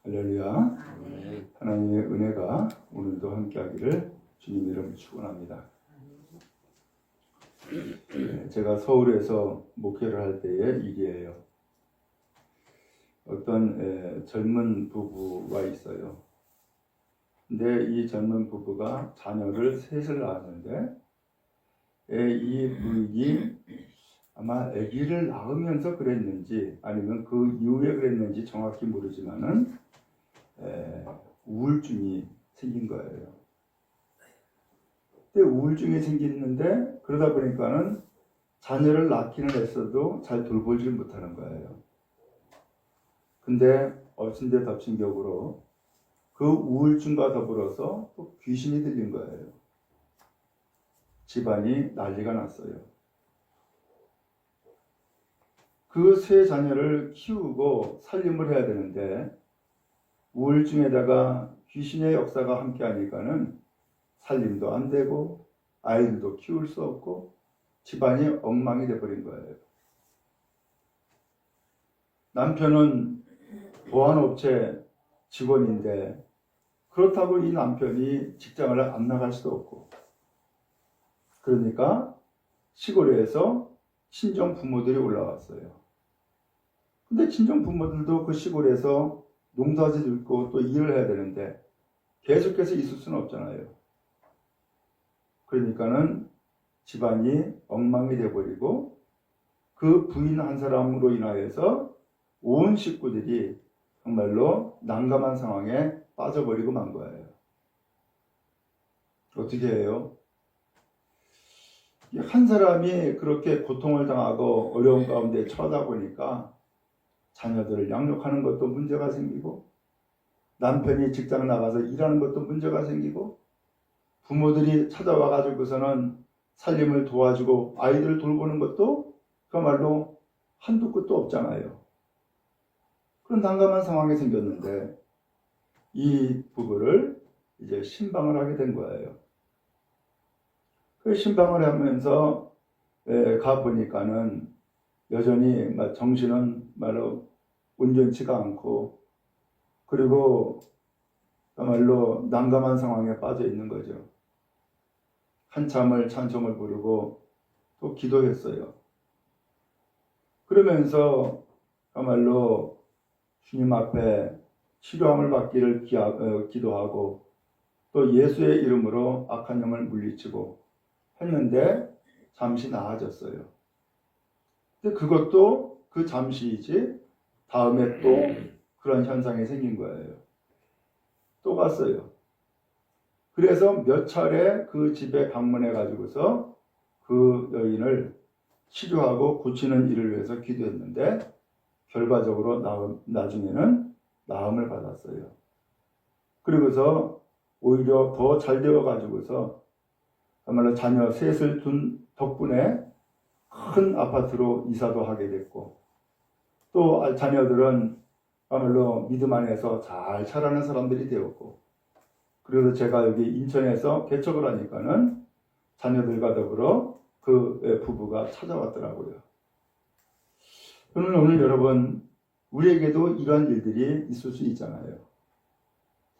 할렐루야. 하나님의 은혜가 오늘도 함께하기를 주님 이름으로 축원합니다. 제가 서울에서 목회를 할 때의 일이에요. 어떤 젊은 부부가 있어요. 근데 이 젊은 부부가 자녀를 셋을 낳았는데 이 부인이 아마 아기를 낳으면서 그랬는지 아니면 그 이후에 그랬는지 정확히 모르지만은 우울증이 생긴 거예요. 근데 우울증이 생기는데 그러다 보니까는 자녀를 낳기는 했어도 잘 돌보지를 못하는 거예요. 근데 엎친 데 덮친 격으로 그 우울증과 더불어서 또 귀신이 들린 거예요. 집안이 난리가 났어요. 그 세 자녀를 키우고 살림을 해야 되는데 우울증에다가 귀신의 역사가 함께 하니까는 살림도 안 되고 아이들도 키울 수 없고 집안이 엉망이 돼버린 거예요. 남편은 보안업체 직원인데 그렇다고 이 남편이 직장을 안 나갈 수도 없고 그러니까 시골에서 친정 부모들이 올라왔어요. 근데 친정 부모들도 그 시골에서 농사도 짓고 또 일을 해야 되는데 계속해서 있을 수는 없잖아요. 그러니까는 집안이 엉망이 돼버리고 그 부인 한 사람으로 인하여서 온 식구들이 정말로 난감한 상황에 빠져버리고 만 거예요. 어떻게 해요? 한 사람이 그렇게 고통을 당하고 어려운 가운데 처하다 보니까 자녀들을 양육하는 것도 문제가 생기고 남편이 직장 나가서 일하는 것도 문제가 생기고 부모들이 찾아와 가지고서는 살림을 도와주고 아이들을 돌보는 것도 그야말로 한두 끝도 없잖아요. 그런 난감한 상황이 생겼는데 이 부부를 이제 신방을 하게 된 거예요. 그 신방을 하면서 가보니까는 여전히 정신은 말로 온전치가 않고 그리고 그야말로 난감한 상황에 빠져 있는 거죠. 한참을 찬송을 부르고 또 기도했어요. 그러면서 그야말로 주님 앞에 치료함을 받기를 기도하고 또 예수의 이름으로 악한 영을 물리치고 했는데 잠시 나아졌어요. 근데 그것도 그 잠시이지 다음에 또 그런 현상이 생긴 거예요. 또 갔어요. 그래서 몇 차례 그 집에 방문해 가지고서 그 여인을 치료하고 고치는 일을 위해서 기도했는데 결과적으로 나중에는 나음을 받았어요. 그리고서 오히려 더 잘 되어 가지고서 정말로 자녀 셋을 둔 덕분에 큰 아파트로 이사도 하게 됐고 또 자녀들은 정말로 믿음 안에서 잘 자라는 사람들이 되었고 그래서 제가 여기 인천에서 개척을 하니까는 자녀들과 더불어 그 부부가 찾아왔더라고요. 저는 오늘 여러분 우리에게도 이러한 일들이 있을 수 있잖아요.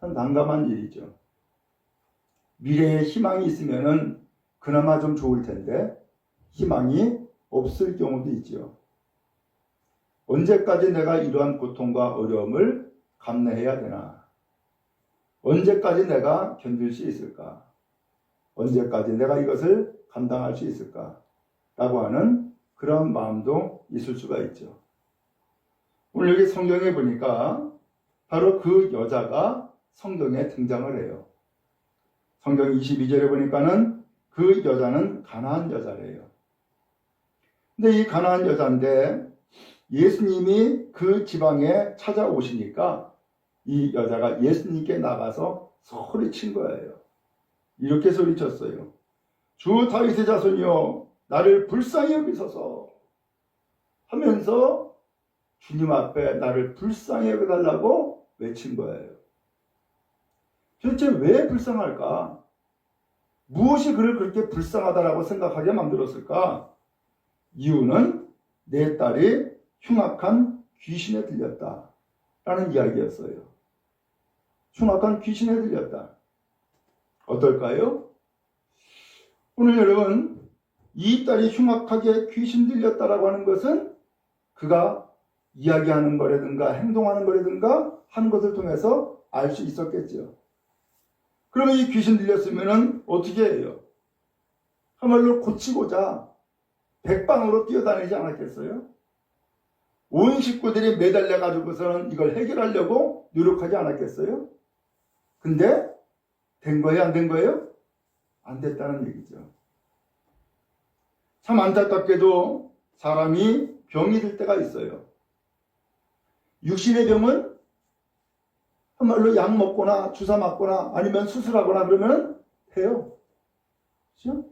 참 난감한 일이죠. 미래에 희망이 있으면은 그나마 좀 좋을 텐데 희망이 없을 경우도 있죠. 언제까지 내가 이러한 고통과 어려움을 감내해야 되나? 언제까지 내가 견딜 수 있을까? 언제까지 내가 이것을 감당할 수 있을까? 라고 하는 그런 마음도 있을 수가 있죠. 오늘 여기 성경에 보니까 바로 그 여자가 성경에 등장을 해요. 성경 22절에 보니까는 그 여자는 가나안 여자래요. 근데 이 가나안 여자인데 예수님이 그 지방에 찾아오시니까 이 여자가 예수님께 나가서 소리친 거예요. 이렇게 소리쳤어요. 주 다윗의 자손이여 나를 불쌍히 여기소서 하면서 주님 앞에 나를 불쌍히 여겨달라고 외친 거예요. 도대체 왜 불쌍할까? 무엇이 그를 그렇게 불쌍하다라고 생각하게 만들었을까? 이유는 내 딸이 흉악한 귀신에 들렸다 라는 이야기였어요. 흉악한 귀신에 들렸다. 어떨까요? 오늘 여러분, 이 딸이 흉악하게 귀신 들렸다라고 하는 것은 그가 이야기하는 거라든가 행동하는 거라든가 하는 것을 통해서 알 수 있었겠죠. 그러면 이 귀신 들렸으면 어떻게 해요? 한말로 고치고자 백방으로 뛰어다니지 않았겠어요? 온 식구들이 매달려 가지고서는 이걸 해결하려고 노력하지 않았겠어요? 근데 된 거예요? 안 된 거예요? 안 됐다는 얘기죠. 참 안타깝게도 사람이 병이 들 때가 있어요. 육신의 병은 한말로 약 먹거나 주사 맞거나 아니면 수술하거나 그러면 돼요. 그렇죠?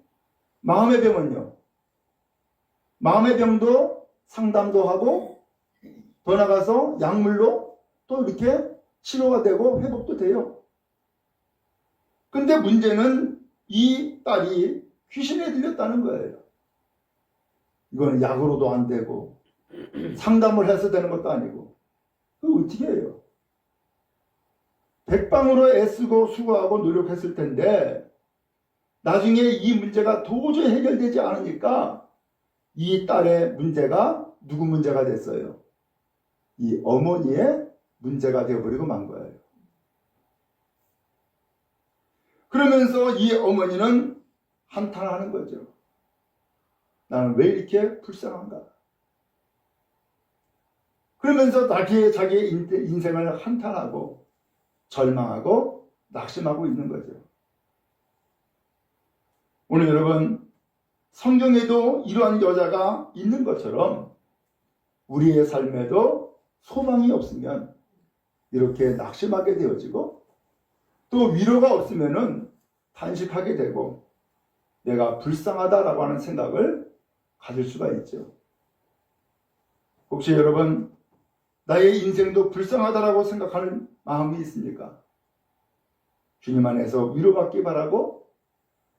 마음의 병은요. 마음의 병도 상담도 하고 더 나가서 약물로 또 이렇게 치료가 되고 회복도 돼요. 근데 문제는 이 딸이 귀신에 들렸다는 거예요. 이거는 약으로도 안 되고 상담을 해서 되는 것도 아니고 그거 어떻게 해요? 백방으로 애쓰고 수고하고 노력했을 텐데 나중에 이 문제가 도저히 해결되지 않으니까 이 딸의 문제가 누구 문제가 됐어요? 이 어머니의 문제가 되어버리고 만 거예요. 그러면서 이 어머니는 한탄하는 거죠. 나는 왜 이렇게 불쌍한가? 그러면서 자기의 인생을 한탄하고 절망하고 낙심하고 있는 거죠. 오늘 여러분, 성경에도 이러한 여자가 있는 것처럼 우리의 삶에도 소망이 없으면 이렇게 낙심하게 되어지고 또 위로가 없으면은 탄식하게 되고 내가 불쌍하다라고 하는 생각을 가질 수가 있죠. 혹시 여러분 나의 인생도 불쌍하다라고 생각하는 마음이 있습니까? 주님 안에서 위로받기 바라고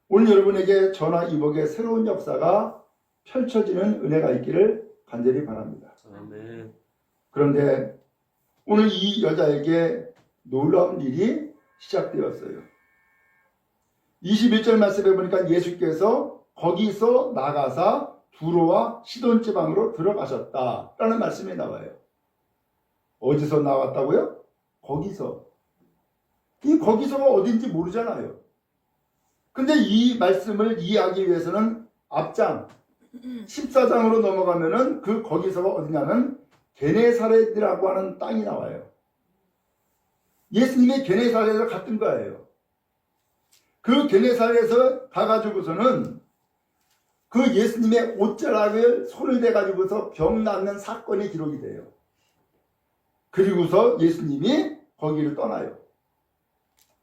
오늘 여러분에게 전화 이복의 새로운 역사가 펼쳐지는 은혜가 있기를 간절히 바랍니다. 아멘. 그런데 오늘 이 여자에게 놀라운 일이 시작되었어요. 21절 말씀에 보니까 예수께서 거기서 나가사 두로와 시돈 지방으로 들어가셨다라는 말씀이 나와요. 어디서 나왔다고요? 거기서. 이 거기서가 어딘지 모르잖아요. 근데 이 말씀을 이해하기 위해서는 앞장 14장으로 넘어가면은 그 거기서가 어디냐면 게네사렛이라고 하는 땅이 나와요. 예수님이 게네사렛에 갔던 거예요. 그 게네사렛에서 가가지고서는 그 예수님의 옷자락을 손을 대가지고서 병 낫는 사건이 기록이 돼요. 그리고서 예수님이 거기를 떠나요.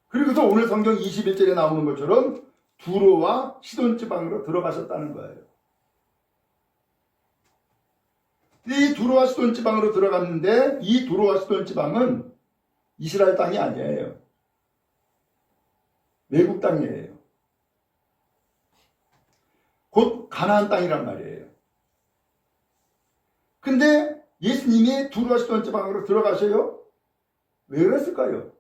그리고서 오늘 성경 21절에 나오는 것처럼 두로와 시돈 지방으로 들어가셨다는 거예요. 이 두로와 시돈 지방으로 들어갔는데 이 두로와 시돈 지방은 이스라엘 땅이 아니에요. 외국 땅이에요. 곧 가나안 땅이란 말이에요. 근데 예수님이 두로와 시돈 지방으로 들어가셔요? 왜 그랬을까요?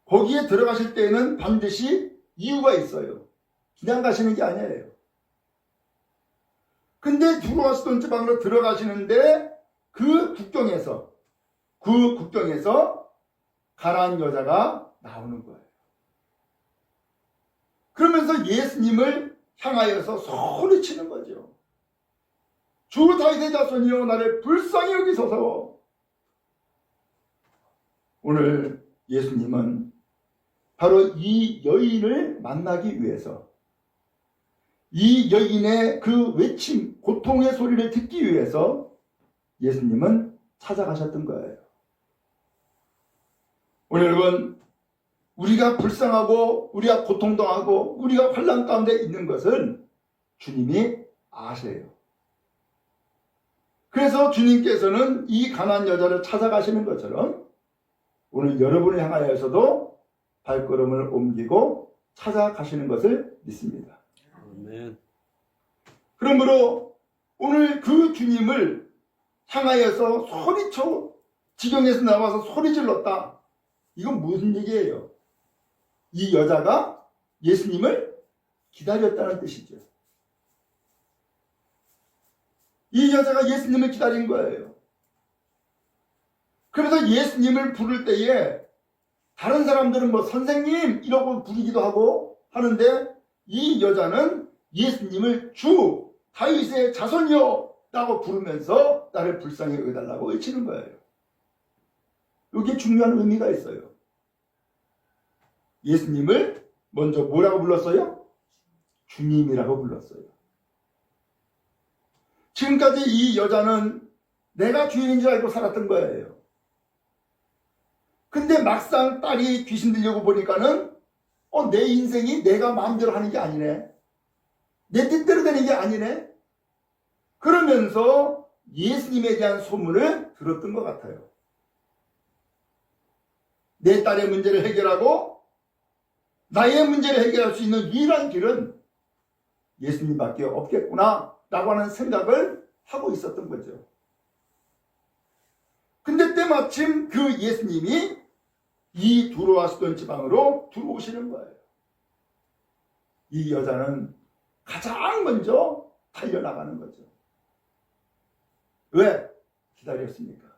거기에 들어가실 때에는 반드시 이유가 있어요. 그냥 가시는 게 아니에요. 근데 두로와 시돈 지방으로 들어가시는데 그 국경에서 가나안 여자가 나오는 거예요. 그러면서 예수님을 향하여서 소리치는 거죠. 주 다윗의 자손이여 나를 불쌍히 여기소서. 오늘 예수님은 바로 이 여인을 만나기 위해서 이 여인의 그 외침, 고통의 소리를 듣기 위해서 예수님은 찾아가셨던 거예요. 오늘 여러분, 우리가 불쌍하고 우리가 고통당하고 우리가 환난 가운데 있는 것을 주님이 아세요. 그래서 주님께서는 이 가난안 여자를 찾아가시는 것처럼 오늘 여러분을 향하여서도 발걸음을 옮기고 찾아가시는 것을 믿습니다. 아멘. 그러므로 오늘 그 주님을 향하여서 소리쳐 지경에서 나와서 소리 질렀다. 이건 무슨 얘기예요? 이 여자가 예수님을 기다렸다는 뜻이죠. 이 여자가 예수님을 기다린 거예요. 그래서 예수님을 부를 때에 다른 사람들은 뭐 선생님 이러고 부르기도 하고 하는데 이 여자는 예수님을 주 다윗의 자손이여 라고 부르면서 나를 불쌍히 여겨달라고 외치는 거예요. 여기에 중요한 의미가 있어요. 예수님을 먼저 뭐라고 불렀어요? 주님이라고 불렀어요. 지금까지 이 여자는 내가 주인인 줄 알고 살았던 거예요. 근데 막상 딸이 귀신 들려고 보니까는 내 인생이 내가 마음대로 하는 게 아니네. 내 뜻대로 되는 게 아니네. 그러면서 예수님에 대한 소문을 들었던 것 같아요. 내 딸의 문제를 해결하고 나의 문제를 해결할 수 있는 유일한 길은 예수님밖에 없겠구나 라고 하는 생각을 하고 있었던 거죠. 근데 때마침 그 예수님이 이 두로와 시돈 지방으로 들어오시는 거예요. 이 여자는 가장 먼저 달려나가는 거죠. 왜? 기다렸습니까?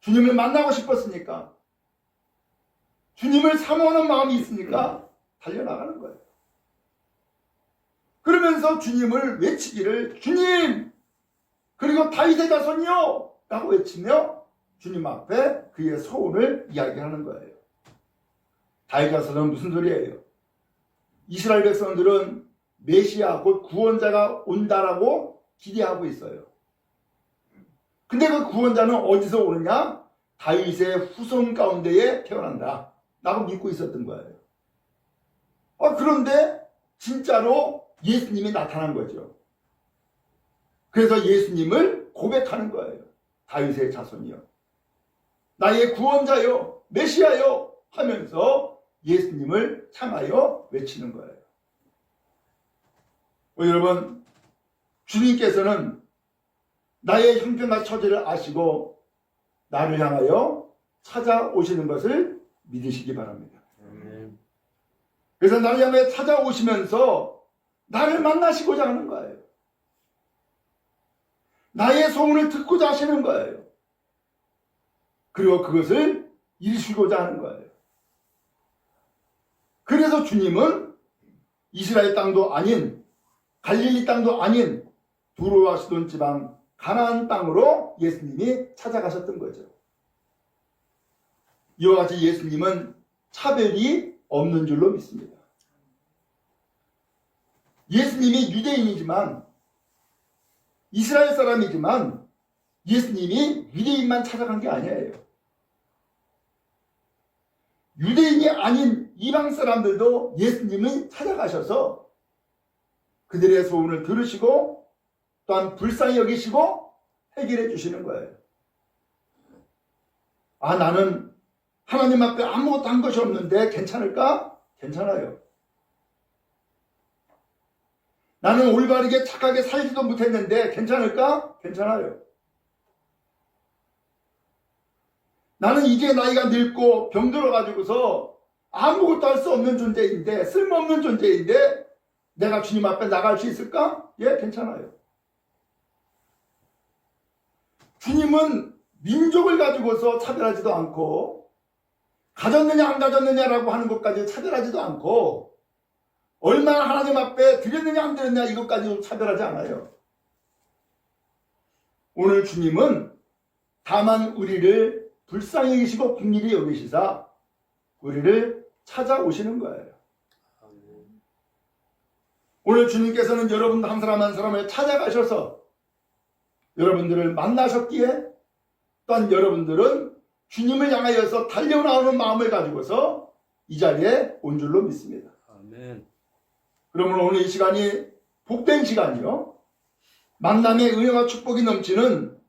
주님을 만나고 싶었으니까? 주님을 사모하는 마음이 있으니까 달려나가는 거예요. 그러면서 주님을 외치기를 주님! 그리고 다윗의 자손이요! 라고 외치며 주님 앞에 그의 소원을 이야기하는 거예요. 다윗의 자손은 무슨 소리예요? 이스라엘 백성들은 메시아 곧 구원자가 온다라고 기대하고 있어요. 근데 그 구원자는 어디서 오느냐? 다윗의 후손 가운데에 태어난다 라고 믿고 있었던 거예요. 그런데 진짜로 예수님이 나타난 거죠. 그래서 예수님을 고백하는 거예요. 다윗의 자손이요, 나의 구원자요, 메시아요 하면서 예수님을 향하여 외치는 거예요. 여러분, 주님께서는 나의 형편과 처지를 아시고 나를 향하여 찾아오시는 것을 믿으시기 바랍니다. 그래서 나를 향해 찾아오시면서 나를 만나시고자 하는 거예요. 나의 소원을 듣고자 하시는 거예요. 그리고 그것을 이루시고자 하는 거예요. 그래서 주님은 이스라엘 땅도 아닌 갈릴리 땅도 아닌 두로와 시돈 지방 가나안 땅으로 예수님이 찾아가셨던 거죠. 이와 같이 예수님은 차별이 없는 줄로 믿습니다. 예수님이 유대인이지만 이스라엘 사람이지만 예수님이 유대인만 찾아간 게 아니에요. 유대인이 아닌 이방 사람들도 예수님은 찾아가셔서 그들의 소원을 들으시고 또한 불쌍히 여기시고 해결해 주시는 거예요. 나는 하나님 앞에 아무것도 한 것이 없는데 괜찮을까? 괜찮아요. 나는 올바르게 착하게 살지도 못했는데 괜찮을까? 괜찮아요. 나는 이제 나이가 늙고 병들어가지고서 아무것도 할 수 없는 존재인데, 쓸모없는 존재인데 내가 주님 앞에 나갈 수 있을까? 예, 괜찮아요. 주님은 민족을 가지고서 차별하지도 않고 가졌느냐 안 가졌느냐라고 하는 것까지 차별하지도 않고 얼마나 하나님 앞에 드렸느냐 안 드렸느냐 이것까지 차별하지 않아요. 오늘 주님은 다만 우리를 불쌍히 여기시고 긍휼히 여기시사 우리를 찾아오시는 거예요. 오늘 주님께서는 여러분 한 사람 한 사람을 찾아가셔서 여러분들을 만나셨기에 또한 여러분들은 주님을 향하여서 달려나오는 마음을 가지고서 이 자리에 온 줄로 믿습니다. 아멘. 그러면 오늘 이 시간이 복된 시간이요, 만남의 은혜와 축복이 넘치는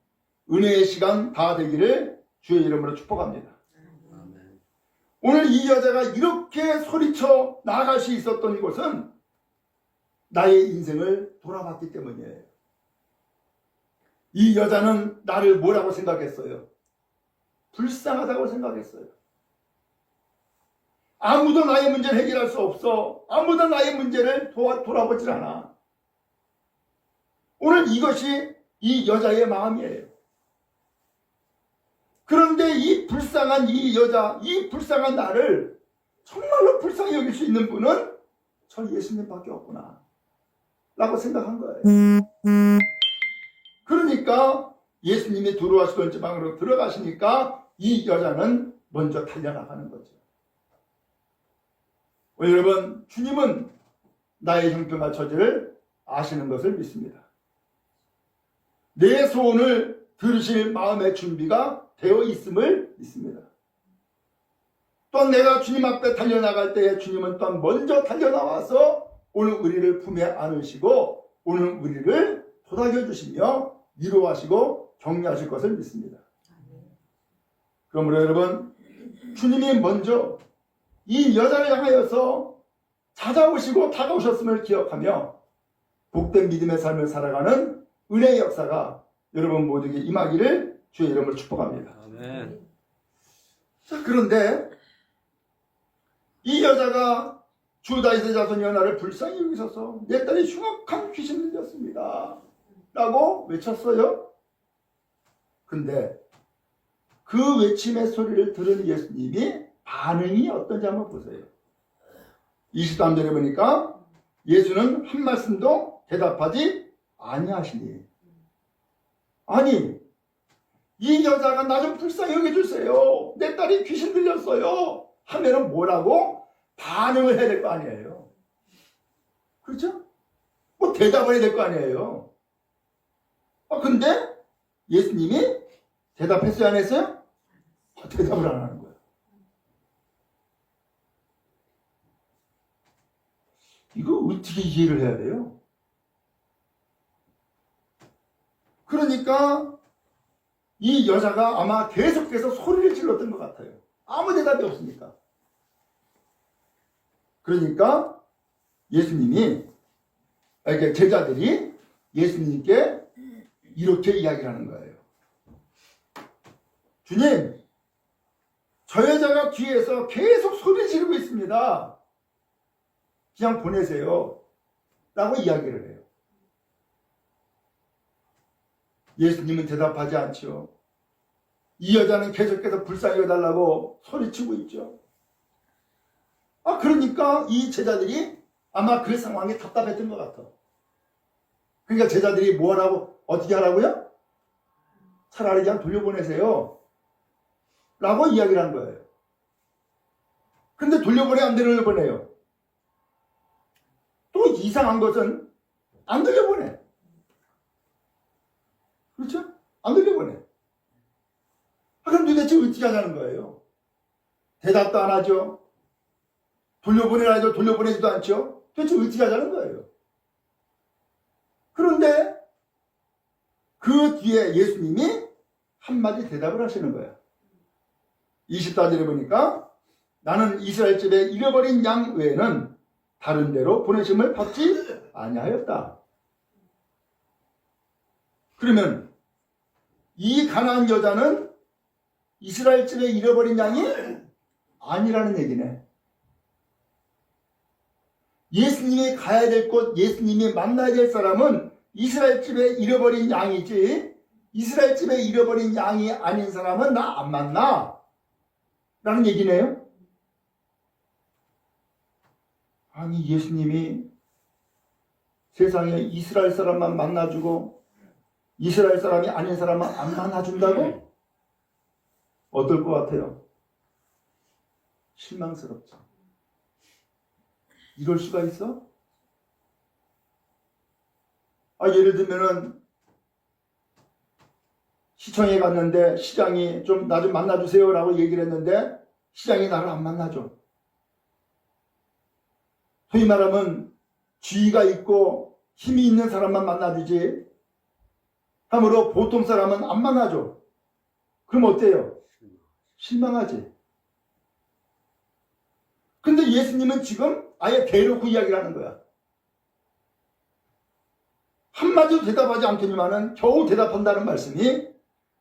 은혜의 시간 다 되기를 주의 이름으로 축복합니다. 아멘. 오늘 이 여자가 이렇게 소리쳐 나아갈 수 있었던 이곳은 나의 인생을 돌아봤기 때문이에요. 이 여자는 나를 뭐라고 생각했어요? 불쌍하다고 생각했어요. 아무도 나의 문제를 해결할 수 없어. 아무도 나의 문제를 돌아보질 않아. 오늘 이것이 이 여자의 마음이에요. 그런데 이 불쌍한 이 여자, 이 불쌍한 나를 정말로 불쌍히 여길 수 있는 분은 저 예수님밖에 없구나 라고 생각한 거예요. 그러니까 예수님이 들어와시던 지방으로 들어가시니까 이 여자는 먼저 달려나가는 거죠. 여러분, 주님은 나의 형편과 처지를 아시는 것을 믿습니다. 내 소원을 들으실 마음의 준비가 되어 있음을 믿습니다. 또한 내가 주님 앞에 달려나갈 때에 주님은 또한 먼저 달려나와서 오늘 우리를 품에 안으시고 오늘 우리를 도닥여 주시며 위로하시고 격려하실 것을 믿습니다. 그러므로 여러분, 주님이 먼저 이 여자를 향하여서 찾아오시고 다가오셨음을 기억하며 복된 믿음의 삶을 살아가는 은혜의 역사가 여러분 모두에게 임하기를 주의 이름으로 축복합니다. 아멘. 자, 그런데 이 여자가 주 다윗의 자손 여나를 불쌍히 여기셔서 내 딸이 흉악한 귀신 들렸습니다 라고 외쳤어요. 근데 그 외침의 소리를 들은 예수님이 반응이 어떤지 한번 보세요. 23절에 보니까 예수는 한 말씀도 대답하지 아니하시니, 아니 이 여자가 나 좀 불쌍히 여겨주세요, 내 딸이 귀신 들렸어요 하면은 뭐라고 반응을 해야 될 거 아니에요. 그렇죠? 뭐 대답을 해야 될 거 아니에요. 근데 예수님이 대답했어요, 안 했어요? 대답을 안 하는 거예요. 이거 어떻게 이해를 해야 돼요? 그러니까 이 여자가 아마 계속해서 소리를 질렀던 것 같아요. 아무 대답이 없으니까. 그러니까 예수님이, 제자들이 예수님께 이렇게 이야기를 하는 거예요. 주님, 저 여자가 뒤에서 계속 소리 지르고 있습니다. 그냥 보내세요 라고 이야기를 해요. 예수님은 대답하지 않죠. 이 여자는 계속해서 불쌍히 여달라고 소리치고 있죠. 그러니까 이 제자들이 아마 그 상황에 답답했던 것 같아. 그러니까 제자들이 뭐라고, 어떻게 하라고요? 차라리 그냥 돌려보내세요 라고 이야기를 한 거예요. 근데 돌려보내, 안 돌려보내요? 또 이상한 것은 안 돌려보내. 그렇죠? 안 돌려보내. 그럼 도대체 어떻게 하자는 거예요? 대답도 안 하죠. 돌려보내라 해도 돌려보내지도 않죠. 도대체 어떻게 하자는 거예요? 그런데 그 뒤에 예수님이 한마디 대답을 하시는 거예요. 24절에 보니까 나는 이스라엘 집에 잃어버린 양 외에는 다른 데로 보내심을 받지 아니하였다. 그러면 이 가나안 여자는 이스라엘 집에 잃어버린 양이 아니라는 얘기네. 예수님이 가야 될 곳, 예수님이 만나야 될 사람은 이스라엘 집에 잃어버린 양이지, 이스라엘 집에 잃어버린 양이 아닌 사람은 나 안 만나 라는 얘기네요. 아니, 예수님이 세상에 이스라엘 사람만 만나주고 이스라엘 사람이 아닌 사람은 안 만나준다고? 어떨 것 같아요? 실망스럽죠. 이럴 수가 있어? 예를 들면은 시청에 갔는데 시장이 좀 나 좀 만나주세요 라고 얘기를 했는데 시장이 나를 안 만나줘. 소위 말하면 지위가 있고 힘이 있는 사람만 만나주지, 함으로 보통 사람은 안 만나줘. 그럼 어때요? 실망하지. 근데 예수님은 지금 아예 대놓고 이야기를 하는 거야. 한마디도 대답하지 않더니만은 겨우 대답한다는 말씀이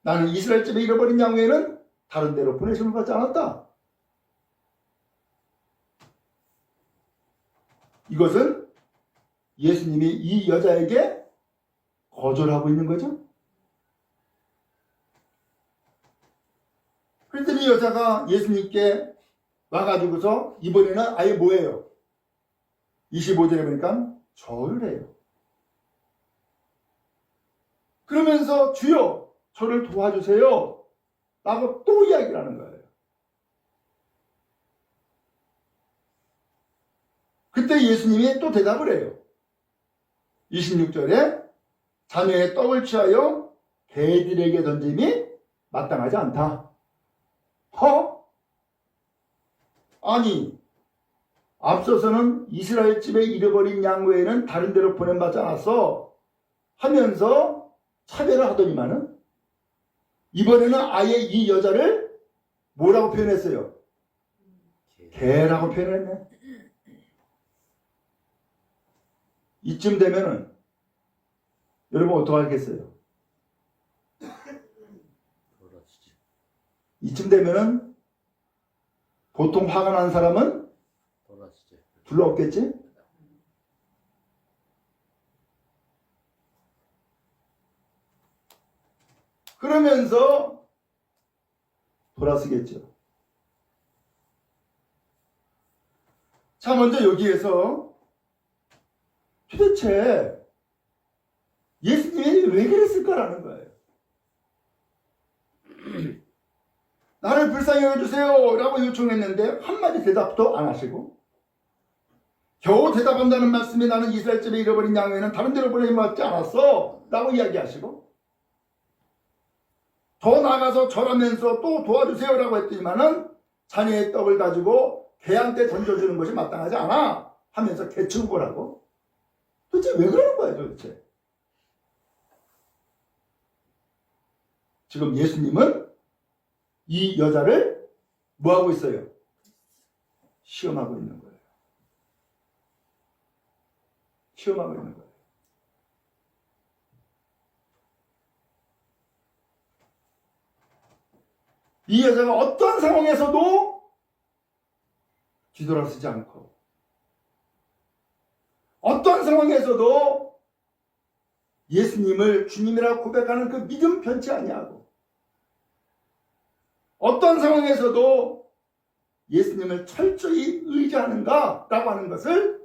나는 이스라엘 집에 잃어버린 양 외에는 다른 데로 보내심을 받지 않았다. 이것은 예수님이 이 여자에게 거절하고 있는 거죠. 그랬더니 여자가 예수님께 와가지고서 이번에는 아예 뭐예요? 25절에 보니까 절을 해요. 그러면서 주여 저를 도와주세요 라고 또 이야기를 하는 거예요. 그때 예수님이 또 대답을 해요. 26절에 자녀의 떡을 취하여 개들에게 던짐이 마땅하지 않다. 아니, 앞서서는 이스라엘 집에 잃어버린 양 외에는 다른 데로 보냄받지 않았어 하면서 차별을 하더니만은 이번에는 아예 이 여자를 뭐라고 표현했어요? 개라고 표현했네. 이쯤 되면은 여러분 어떡하겠어요? 이쯤 되면은 보통 화가 난 사람은 둘러 없겠지? 그러면서 돌아서겠죠. 자, 먼저 여기에서 도대체 예수님이 왜 그랬을까라는 거예요. 나를 불쌍히 여겨주세요 라고 요청했는데 한마디 대답도 안 하시고 겨우 대답한다는 말씀이 나는 이스라엘 집에 잃어버린 양 외에는 다른 데로 보내지 않았어 라고 이야기하시고 더 나아가서 절하면서 또 도와주세요 라고 했더니만은 자녀의 떡을 가지고 개한테 던져주는 것이 마땅하지 않아 하면서 개축을 하고 도대체 왜 그러는 거야 도대체. 지금 예수님은 이 여자를 뭐하고 있어요? 시험하고 있는 거예요. 시험하고 있는 거예요. 이 여자가 어떤 상황에서도 뒤돌아서지 않고 어떤 상황에서도 예수님을 주님이라고 고백하는 그 믿음 변치 아니하고 어떤 상황에서도 예수님을 철저히 의지하는가라고 하는 것을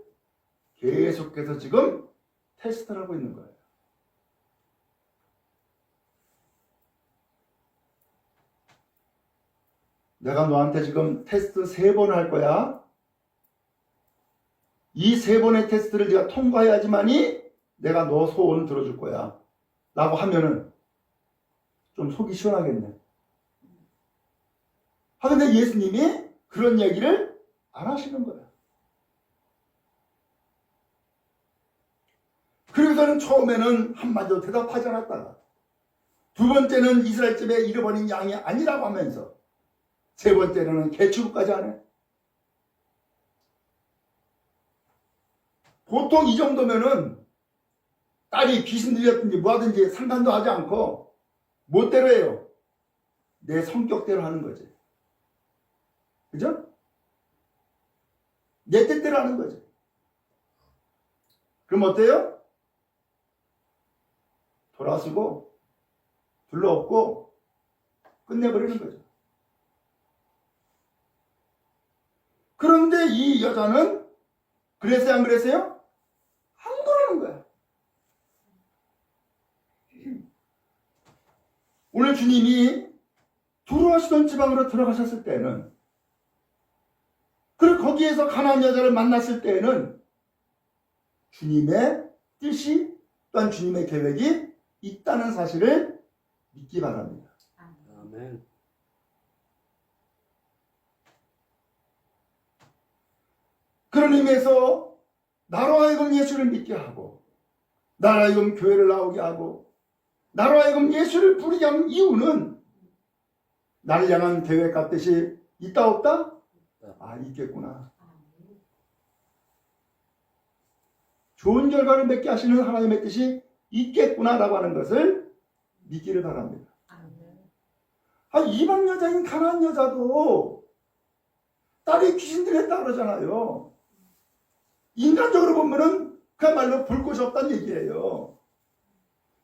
계속해서 지금 테스트를 하고 있는 거예요. 내가 너한테 지금 테스트 3번 할 거야. 이 3번의 테스트를 네가 통과해야지만이 내가 너 소원 들어줄 거야. 라고 하면은 좀 속이 시원하겠네. 그런데 예수님이 그런 얘기를 안 하시는 거야. 그래서는 처음에는 한마디도 대답하지 않았다가 두 번째는 이스라엘 집에 잃어버린 양이 아니라고 하면서 세 번째는 개취급까지 하네. 보통 이 정도면은 딸이 귀신 들렸든지 뭐하든지 상관도 하지 않고 뭐대로 해요? 내 성격대로 하는 거지. 그죠? 내 뜻대로 하는 거지. 그럼 어때요? 돌아서고 둘러엎고 끝내버리는 거죠. 그런데 이 여자는 그랬어요 안 그랬어요? 안 그러는 거야. 오늘 주님이 두루하시던 지방으로 들어가셨을 때는 그리고 거기에서 가나안 여자를 만났을 때에는 주님의 뜻이 또한 주님의 계획이 있다는 사실을 믿기 바랍니다. 아멘. 그런 의미에서 나로 하여금 예수를 믿게 하고 나로 하여금 교회를 나오게 하고 나로 하여금 예수를 부르게 하는 이유는 나를 향한 계획 같듯이 있다 없다? 아, 있겠구나. 좋은 결과를 맺게 하시는 하나님의 뜻이 있겠구나라고 하는 것을 믿기를 바랍니다. 이방 여자인 가나안 여자도 딸이 귀신 들렸다 그러잖아요. 인간적으로 보면은 그야말로 볼 곳이 없다는 얘기예요.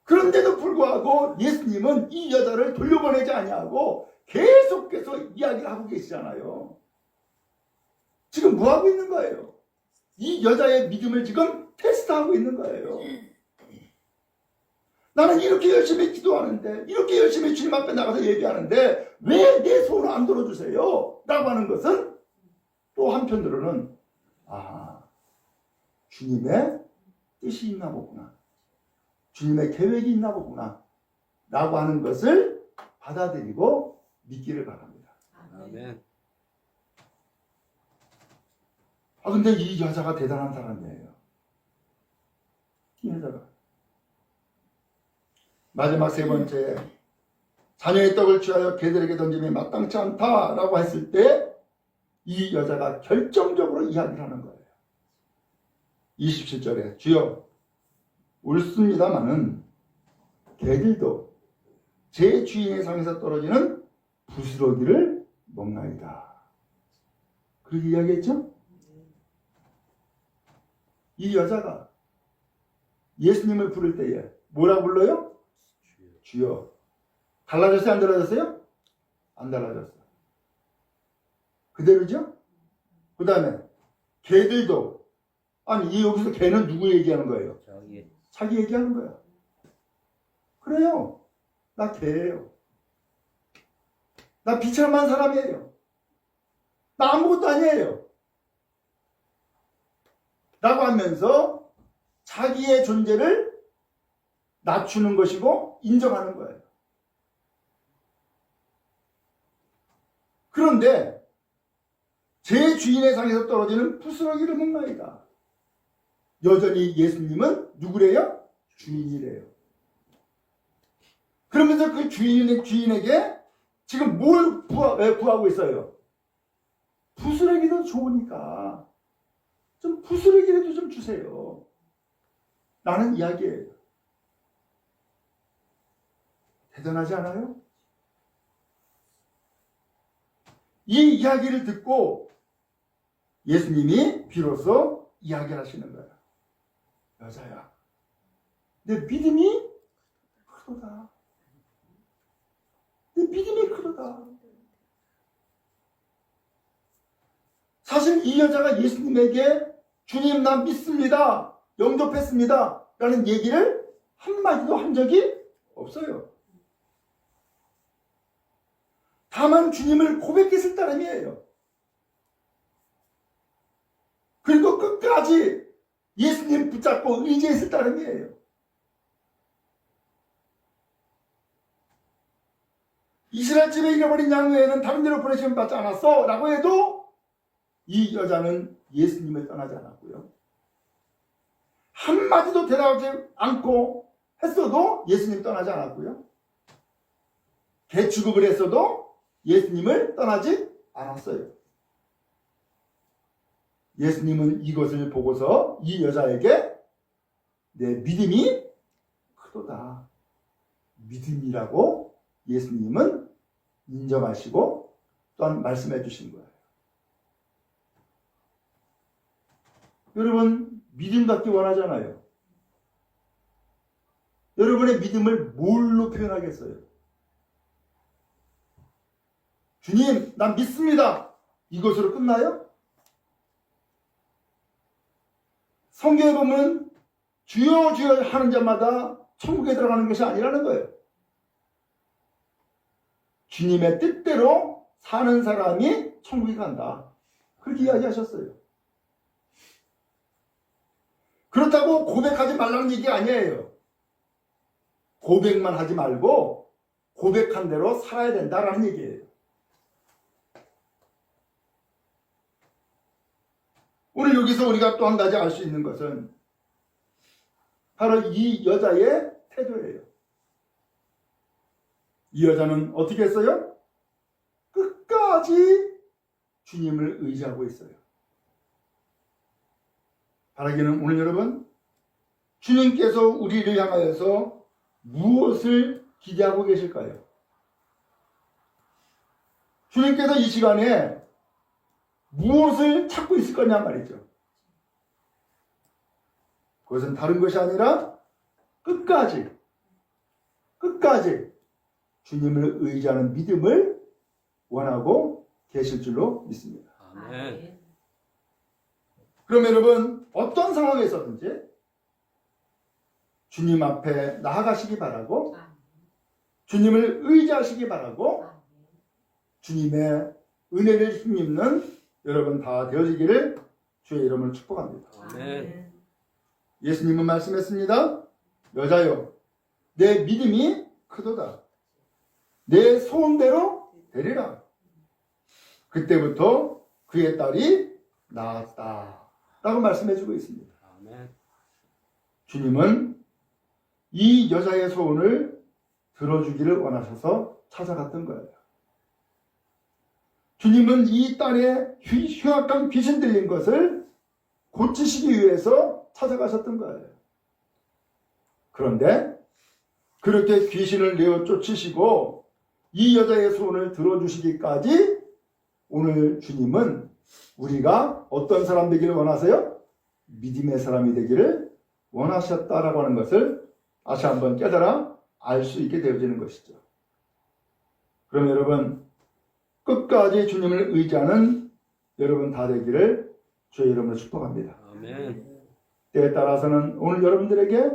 그런데도 불구하고 예수님은 이 여자를 돌려보내지 아니하고 계속해서 이야기를 하고 계시잖아요. 지금 뭐 하고 있는 거예요? 이 여자의 믿음을 지금 테스트하고 있는 거예요. 나는 이렇게 열심히 기도하는데, 이렇게 열심히 주님 앞에 나가서 얘기하는데 왜 내 소원을 안 들어주세요? 라고 하는 것은 또 한편으로는 주님의 뜻이 있나 보구나, 주님의 계획이 있나 보구나 라고 하는 것을 받아들이고 믿기를 바랍니다. 아멘. 근데 이 여자가 대단한 사람이에요. 이 여자가 마지막 세 번째, 자녀의 떡을 취하여 개들에게 던짐이 마땅치 않다라고 했을 때 이 여자가 결정적으로 이야기를 하는 거예요. 27절에 주여 옳습니다마는 개들도 제 주인의 상에서 떨어지는 부스러기를 먹나이다. 그렇게 이야기했죠? 이 여자가 예수님을 부를 때에 뭐라고 불러요? 주여. 달라졌어요? 안 달라졌어요? 안 달라졌어요. 그대로죠? 그 다음에 개들도, 아니 여기서 개는 누구 얘기하는 거예요? 자기 얘기하는 거야. 그래요. 나 개예요. 나 비참한 사람이에요. 나 아무것도 아니에요. 라고 하면서 자기의 존재를 낮추는 것이고 인정하는 거예요. 그런데 제 주인의 상에서 떨어지는 부스러기를 먹나이다. 여전히 예수님은 누구래요? 주인이래요. 그러면서 그 주인에게 지금 뭘 구하고 있어요? 부스러기도 좋으니까 좀 부스러기라도 좀 주세요. 라는 이야기예요. 대단하지 않아요? 이 이야기를 듣고 예수님이 비로소 이야기를 하시는 거예요. 여자야, 내 믿음이 크도다. 내 믿음이 크도다. 사실 이 여자가 예수님에게 주님 나 믿습니다, 영접했습니다 라는 얘기를 한마디도 한 적이 없어요. 다만 주님을 고백했을 따름이에요. 그리고 끝까지 예수님 붙잡고 의지했을 따름이에요. 이스라엘 집에 잃어버린 양 외에는 다른 데로 보내심을 받지 않았어 라고 해도 이 여자는 예수님을 떠나지 않았고요. 한마디도 대답하지 않고 했어도 예수님 떠나지 않았고요. 개 취급을 했어도 예수님을 떠나지 않았어요. 예수님은 이것을 보고서 이 여자에게 내 믿음이 크도다, 믿음이라고 예수님은 인정하시고 또한 말씀해 주신 거예요. 여러분 믿음 갖기 원하잖아요. 여러분의 믿음을 뭘로 표현하겠어요? 주님 난 믿습니다, 이것으로 끝나요? 성경에 보면 주여 주여 하는 자마다 천국에 들어가는 것이 아니라는 거예요. 주님의 뜻대로 사는 사람이 천국에 간다, 그렇게 이야기하셨어요. 그렇다고 고백하지 말라는 얘기 아니에요. 고백만 하지 말고 고백한 대로 살아야 된다라는 얘기예요. 오늘 여기서 우리가 또 한 가지 알 수 있는 것은 바로 이 여자의 태도예요. 이 여자는 어떻게 했어요? 끝까지 주님을 의지하고 있어요. 바라기는 오늘 여러분, 주님께서 우리를 향하여서 무엇을 기대하고 계실까요? 주님께서 이 시간에 무엇을 찾고 있을 거냐 말이죠. 그것은 다른 것이 아니라 끝까지 주님을 의지하는 믿음을 원하고 계실 줄로 믿습니다. 아멘. 그럼 여러분 어떤 상황에서든지 주님 앞에 나아가시기 바라고 주님을 의지하시기 바라고 주님의 은혜를 힘입는 여러분 다 되어지기를 주의 이름으로 축복합니다. 아멘. 예수님은 말씀했습니다. 여자여 내 믿음이 크도다. 내 소원대로 되리라. 그때부터 그의 딸이 나았다. 라고 말씀해주고 있습니다. 아멘. 주님은 이 여자의 소원을 들어주기를 원하셔서 찾아갔던 거예요. 주님은 이 딸의 흉악한 귀신 들린 것을 고치시기 위해서 찾아가셨던 거예요. 그런데 그렇게 귀신을 내어 쫓으시고 이 여자의 소원을 들어주시기까지 오늘 주님은 우리가 어떤 사람 되기를 원하세요? 믿음의 사람이 되기를 원하셨다라고 하는 것을 다시 한번 깨달아 알 수 있게 되어지는 것이죠. 그럼 여러분 끝까지 주님을 의지하는 여러분 다 되기를 주의 이름으로 축복합니다. 아멘. 때에 따라서는 오늘 여러분들에게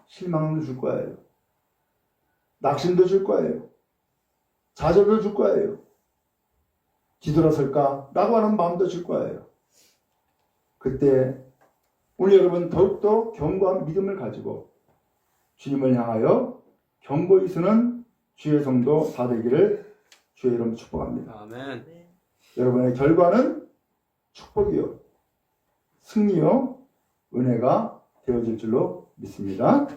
실망을 줄 거예요. 낙심도 줄 거예요. 좌절을 줄 거예요. 뒤돌아설까? 라고 하는 마음도 줄 거예요. 그때 오늘 여러분 더욱더 견고한 믿음을 가지고 주님을 향하여 견고히 서는 주의 성도 다 되기를 주의 이름으로 축복합니다. 아멘. 여러분의 결과는 축복이요, 승리요, 은혜가 되어질 줄로 믿습니다.